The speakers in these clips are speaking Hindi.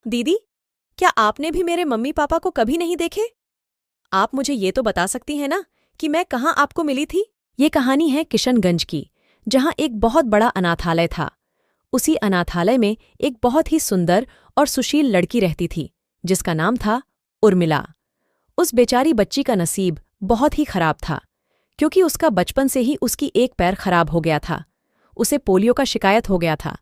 दीदी, क्या आपने भी मेरे मम्मी पापा को कभी नहीं देखे? आप मुझे ये तो बता सकती हैं ना कि मैं कहाँ आपको मिली थी? ये कहानी है किशनगंज की, जहाँ एक बहुत बड़ा अनाथालय था। उसी अनाथालय में एक बहुत ही सुंदर और सुशील लड़की रहती थी, जिसका नाम था उर्मिला। उस बेचारी बच्ची का नसीब बहुत ही खराब था, क्योंकि उसका बचपन से ही उसकी एक पैर खराब हो गया था। उसे पोलियो का शिकायत हो गया था,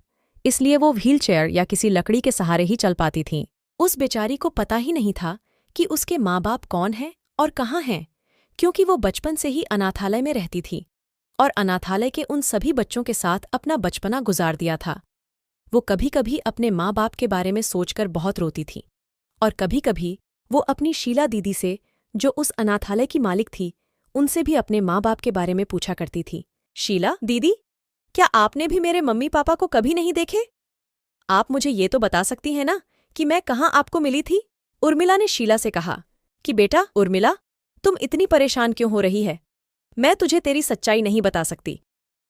इसलिए वो व्हीलचेयर या किसी लकड़ी के सहारे ही चल पाती थीं। उस बेचारी को पता ही नहीं था कि उसके माँ बाप कौन हैं और कहाँ हैं, क्योंकि वो बचपन से ही अनाथालय में रहती थी और अनाथालय के उन सभी बच्चों के साथ अपना बचपना गुजार दिया था। वो कभी कभी अपने माँ बाप के बारे में सोचकर बहुत रोती थी, और कभी कभी वो अपनी शीला दीदी से, जो उस अनाथालय की मालिक थी, उनसे भी अपने माँ बाप के बारे में पूछा करती थी। शीला दीदी, क्या आपने भी मेरे मम्मी पापा को कभी नहीं देखे? आप मुझे ये तो बता सकती हैं ना कि मैं कहाँ आपको मिली थी? उर्मिला ने शीला से कहा कि बेटा उर्मिला, तुम इतनी परेशान क्यों हो रही है? मैं तुझे तेरी सच्चाई नहीं बता सकती।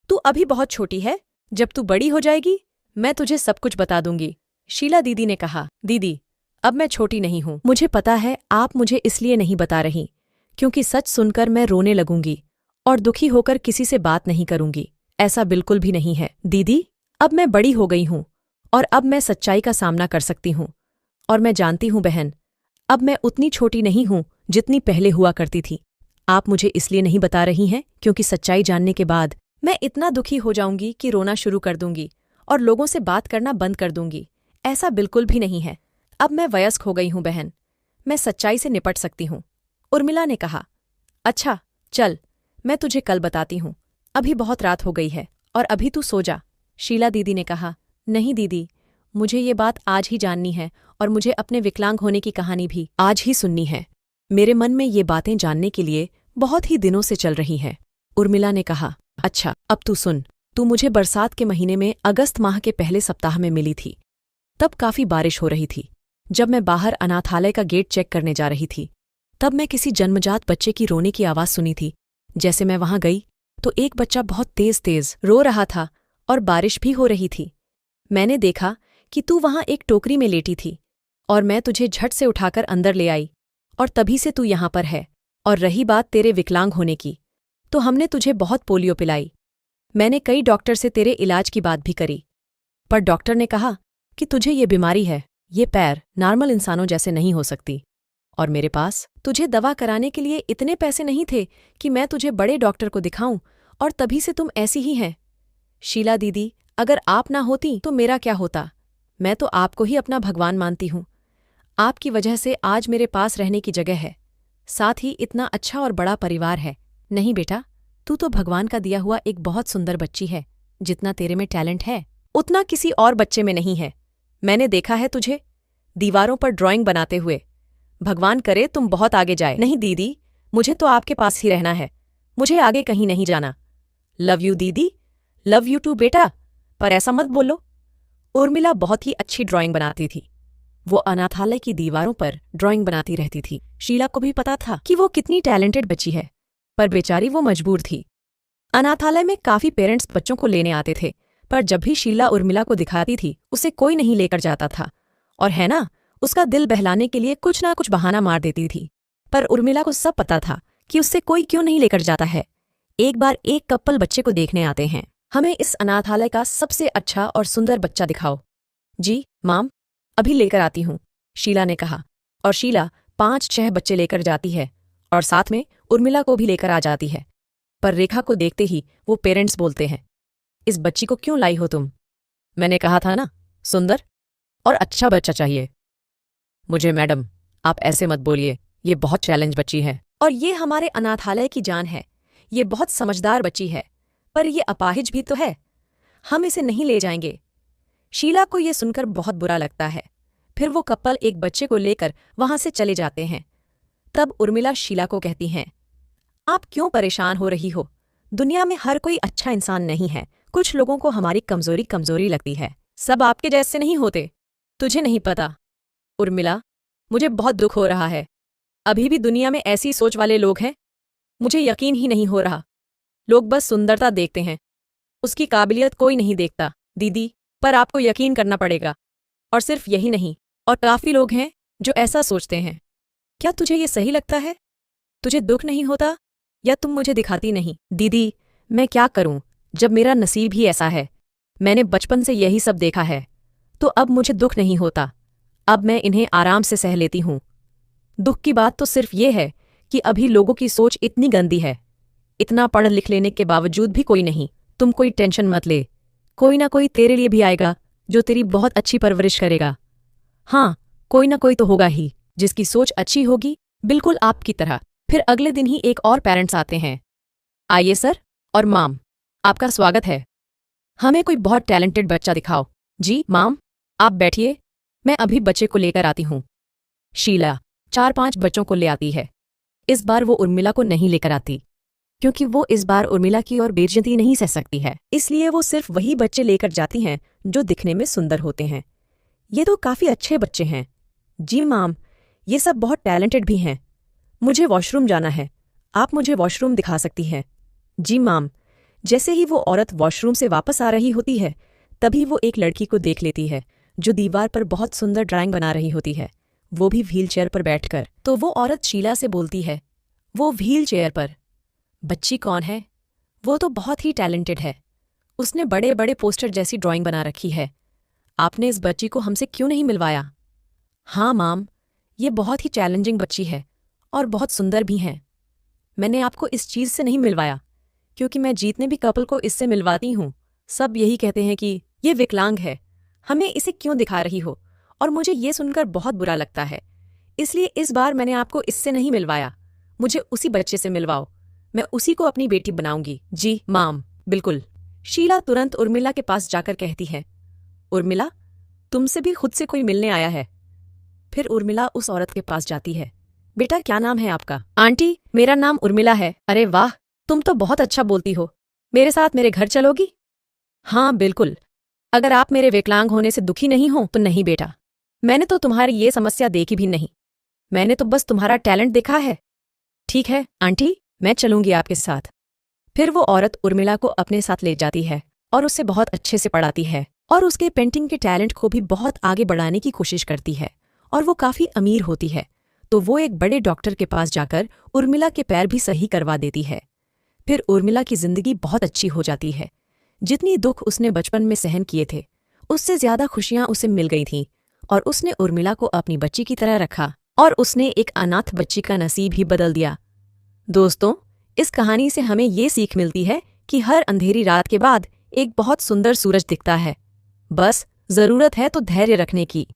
तू अभी बहुत छोटी है, जब तू बड़ी हो जाएगी मैं तुझे सब कुछ बता दूंगी। शीला दीदी ने कहा, दीदी, अब मैं छोटी नहीं हूं। मुझे पता है आप मुझे इसलिए नहीं बता रही क्योंकि सच सुनकर मैं रोने लगूंगी और दुखी होकर किसी से बात नहीं करूंगी। ऐसा बिल्कुल भी नहीं है दीदी। अब मैं बड़ी हो गई हूं और अब मैं सच्चाई का सामना कर सकती हूं। और मैं जानती हूं बहन, अब मैं उतनी छोटी नहीं हूं जितनी पहले हुआ करती थी। आप मुझे इसलिए नहीं बता रही हैं क्योंकि सच्चाई जानने के बाद मैं इतना दुखी हो जाऊंगी कि रोना शुरू कर दूंगी और लोगों से बात करना बंद कर दूंगी। ऐसा बिल्कुल भी नहीं है। अब मैं वयस्क हो गई हूं बहन, मैं सच्चाई से निपट सकती हूं। उर्मिला ने कहा, अच्छा चल, मैं तुझे कल बताती हूं। अभी बहुत रात हो गई है और अभी तू सो जा। शीला दीदी ने कहा, नहीं दीदी, मुझे ये बात आज ही जाननी है और मुझे अपने विकलांग होने की कहानी भी आज ही सुननी है। मेरे मन में ये बातें जानने के लिए बहुत ही दिनों से चल रही हैं। उर्मिला ने कहा, अच्छा अब तू सुन। तू मुझे बरसात के महीने में अगस्त माह के पहले सप्ताह में मिली थी। तब काफी बारिश हो रही थी। जब मैं बाहर अनाथालय का गेट चेक करने जा रही थी, तब मैं किसी जन्मजात बच्चे की रोने की आवाज़ सुनी थी। जैसे मैं वहां गई तो एक बच्चा बहुत तेज तेज रो रहा था और बारिश भी हो रही थी। मैंने देखा कि तू वहां एक टोकरी में लेटी थी और मैं तुझे झट से उठाकर अंदर ले आई और तभी से तू यहां पर है। और रही बात तेरे विकलांग होने की, तो हमने तुझे बहुत पोलियो पिलाई। मैंने कई डॉक्टर से तेरे इलाज की बात भी करी, पर डॉक्टर ने कहा कि तुझे ये बीमारी है, ये पैर नॉर्मल इंसानों जैसे नहीं हो सकती। और मेरे पास तुझे दवा कराने के लिए इतने पैसे नहीं थे कि मैं तुझे बड़े डॉक्टर को दिखाऊं, और तभी से तुम ऐसी ही हैं। शीला दीदी, अगर आप ना होती तो मेरा क्या होता? मैं तो आपको ही अपना भगवान मानती हूँ। आपकी वजह से आज मेरे पास रहने की जगह है, साथ ही इतना अच्छा और बड़ा परिवार है। नहीं बेटा, तू तो भगवान का दिया हुआ एक बहुत सुंदर बच्ची है। जितना तेरे में टैलेंट है उतना किसी और बच्चे में नहीं है। मैंने देखा है तुझे दीवारों पर ड्राइंग बनाते हुए। भगवान करे तुम बहुत आगे जाए। नहीं दीदी, मुझे तो आपके पास ही रहना है, मुझे आगे कहीं नहीं जाना। लव यू दीदी। लव यू टू बेटा, पर ऐसा मत बोलो। उर्मिला बहुत ही अच्छी ड्राइंग बनाती थी। वो अनाथालय की दीवारों पर ड्राइंग बनाती रहती थी। शीला को भी पता था कि वो कितनी टैलेंटेड बच्ची है, पर बेचारी वो मजबूर थी। अनाथालय में काफी पेरेंट्स बच्चों को लेने आते थे, पर जब भी शीला उर्मिला को दिखाती थी उसे कोई नहीं लेकर जाता था। और है ना, उसका दिल बहलाने के लिए कुछ ना कुछ बहाना मार देती थी। पर उर्मिला को सब पता था कि उससे कोई क्यों नहीं लेकर जाता है। एक बार एक कपल बच्चे को देखने आते हैं। हमें इस अनाथालय का सबसे अच्छा और सुंदर बच्चा दिखाओ। जी माम, अभी लेकर आती हूँ, शीला ने कहा। और शीला 5-6 बच्चे लेकर जाती है और साथ में उर्मिला को भी लेकर आ जाती है। पर रेखा को देखते ही वो पेरेंट्स बोलते हैं, इस बच्ची को क्यों लाई हो तुम? मैंने कहा था ना, सुंदर और अच्छा बच्चा चाहिए। मुझे मैडम, आप ऐसे मत बोलिए, ये बहुत चैलेंज बच्ची है और ये हमारे अनाथालय की जान है। ये बहुत समझदार बच्ची है, पर ये अपाहिज भी तो है। हम इसे नहीं ले जाएंगे। शीला को ये सुनकर बहुत बुरा लगता है। फिर वो कपल एक बच्चे को लेकर वहां से चले जाते हैं। तब उर्मिला शीला को कहती हैं, आप क्यों परेशान हो रही हो? दुनिया में हर कोई अच्छा इंसान नहीं है। कुछ लोगों को हमारी कमजोरी कमजोरी लगती है। सब आपके जैसे नहीं होते। तुझे नहीं पता उर्मिला, मुझे बहुत दुख हो रहा है। अभी भी दुनिया में ऐसी सोच वाले लोग हैं। मुझे यकीन ही नहीं हो रहा। लोग बस सुंदरता देखते हैं, उसकी काबिलियत कोई नहीं देखता। दीदी, पर आपको यकीन करना पड़ेगा। और सिर्फ यही नहीं, और काफी लोग हैं जो ऐसा सोचते हैं। क्या तुझे ये सही लगता है? तुझे दुख नहीं होता या तुम मुझे दिखाती नहीं? दीदी, मैं क्या करूं जब मेरा नसीब ही ऐसा है। मैंने बचपन से यही सब देखा है, तो अब मुझे दुख नहीं होता। अब मैं इन्हें आराम से सह लेती हूं। दुख की बात तो सिर्फ ये है कि अभी लोगों की सोच इतनी गंदी है। इतना पढ़ लिख लेने के बावजूद भी कोई नहीं। तुम कोई टेंशन मत ले, कोई ना कोई तेरे लिए भी आएगा जो तेरी बहुत अच्छी परवरिश करेगा। हाँ, कोई ना कोई तो होगा ही जिसकी सोच अच्छी होगी, बिल्कुल आपकी तरह। फिर अगले दिन ही एक और पेरेंट्स आते हैं। आइए सर और माम, आपका स्वागत है। हमें कोई बहुत टैलेंटेड बच्चा दिखाओ। जी माम, आप बैठिए, मैं अभी बच्चे को लेकर आती हूँ। शीला 4-5 बच्चों को ले आती है। इस बार वो उर्मिला को नहीं लेकर आती, क्योंकि वो इस बार उर्मिला की और बेइज्जती नहीं सह सकती है। इसलिए वो सिर्फ वही बच्चे लेकर जाती हैं जो दिखने में सुंदर होते हैं। ये तो काफ़ी अच्छे बच्चे हैं। जी माम, ये सब बहुत टैलेंटेड भी हैं। मुझे वॉशरूम जाना है, आप मुझे वॉशरूम दिखा सकती हैं? जी माम। जैसे ही वो औरत वॉशरूम से वापस आ रही होती है, तभी वो एक लड़की को देख लेती है जो दीवार पर बहुत सुंदर ड्राइंग बना रही होती है, वो भी व्हील चेयर पर बैठकर। तो वो औरत शीला से बोलती है, वो व्हील चेयर पर बच्ची कौन है? वो तो बहुत ही टैलेंटेड है, उसने बड़े बड़े पोस्टर जैसी ड्राइंग बना रखी है। आपने इस बच्ची को हमसे क्यों नहीं मिलवाया? हाँ माम, ये बहुत ही चैलेंजिंग बच्ची है और बहुत सुंदर भी हैं। मैंने आपको इस चीज़ से नहीं मिलवाया क्योंकि मैं जितने भी कपल को इससे मिलवाती हूँ, सब यही कहते हैं कि ये विकलांग है, हमें इसे क्यों दिखा रही हो, और मुझे ये सुनकर बहुत बुरा लगता है। इसलिए इस बार मैंने आपको इससे नहीं मिलवाया। मुझे उसी बच्चे से मिलवाओ, मैं उसी को अपनी बेटी बनाऊंगी। जी माम, बिल्कुल। शीला तुरंत उर्मिला के पास जाकर कहती है, उर्मिला, तुमसे भी खुद से कोई मिलने आया है। फिर उर्मिला उस औरत के पास जाती है। बेटा, क्या नाम है आपका? आंटी, मेरा नाम उर्मिला है। अरे वाह, तुम तो बहुत अच्छा बोलती हो। मेरे साथ मेरे घर चलोगी? हाँ बिल्कुल। अगर आप मेरे विकलांग होने से दुखी नहीं हो तो नहीं बेटा, मैंने तो तुम्हारी ये समस्या देखी भी नहीं, मैंने तो बस तुम्हारा टैलेंट देखा है। ठीक है आंटी, मैं चलूंगी आपके साथ। फिर वो औरत उर्मिला को अपने साथ ले जाती है और उसे बहुत अच्छे से पढ़ाती है और उसके पेंटिंग के टैलेंट को भी बहुत आगे बढ़ाने की कोशिश करती है। और वो काफ़ी अमीर होती है, तो वो एक बड़े डॉक्टर के पास जाकर उर्मिला के पैर भी सही करवा देती है। फिर उर्मिला की जिंदगी बहुत अच्छी हो जाती है। जितनी दुख उसने बचपन में सहन किए थे, उससे ज्यादा खुशियां उसे मिल गई थीं, और उसने उर्मिला को अपनी बच्ची की तरह रखा और उसने एक अनाथ बच्ची का नसीब ही बदल दिया। दोस्तों, इस कहानी से हमें ये सीख मिलती है कि हर अंधेरी रात के बाद एक बहुत सुंदर सूरज दिखता है। बस जरूरत है तो धैर्य रखने की।